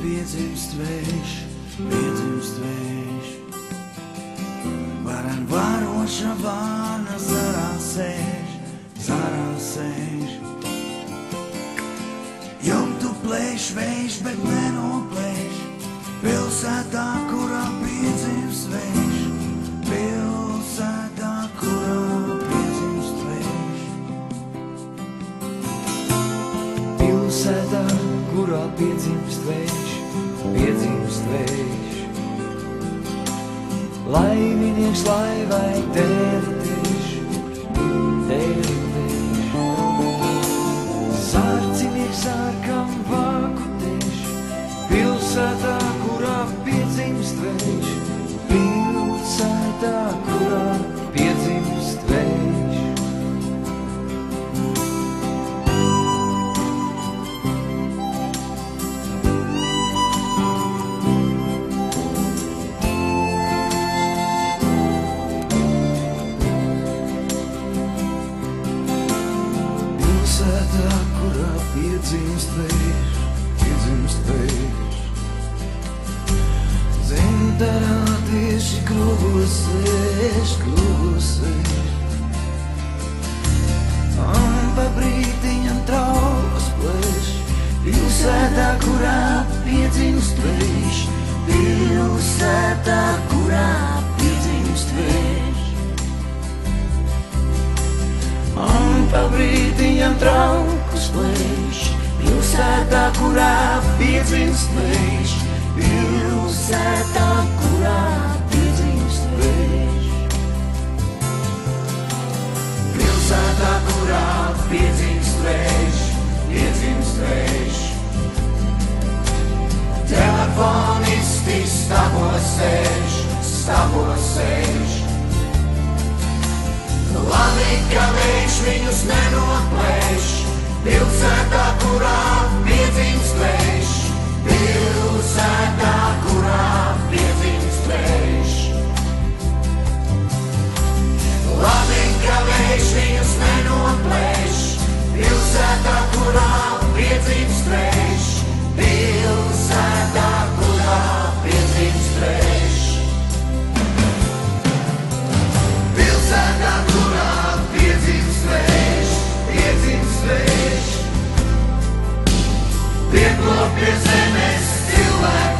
piedzimst vējš, piedzimst vējš. Varen varoša vāna zarā sēž, zarā sēž. Jumtu plēš vējš, bet nenoplēš, pilsētā, kurā piedzimst vējš, pilsētā, kurā piedzimst vējš. Pilsētā, kurā piedzimst vējš, piedzimst vējš. Laiminieks laivai tēli tēš, tēli tēš. Sārcinieks sārkam vāku tēš, pilsētā, kurā piedzimst vējš, pilsētā, kurā piedzimst vējš. Pilsētā, kurā piedzimst vējš, piedzimst vējš. Zintarā tieši krūvos sēž, krūvos sēž. Un pa brītiņam trauks plēš, pilsētā, kurā piedzimst vējš, pilsētā, kurā piedzimst vējš. Un pa brītiņam trauks plēš, pilsētā, kurā piedzimst vējš, pilsētā, kurā piedzimst vējš. Pilsētā, kurā piedzimst vējš, piedzimst vējš. Telefonisti stabos sēž, stabos sēž. Labi, ka vējš viņus nenoplēš, pilsētā, kurā piedzimst vējš, pilsētā, kurā piedzimst vējš. Labi, ka vējš viņus nenoplēš, pilsētā, kurā piedzimst vējš, pilsētā, kurā piedzimst vējš. Pilsētā, kurā piedzimst vējš, piedzimst vējš. Pieklop pie zemes cilvēku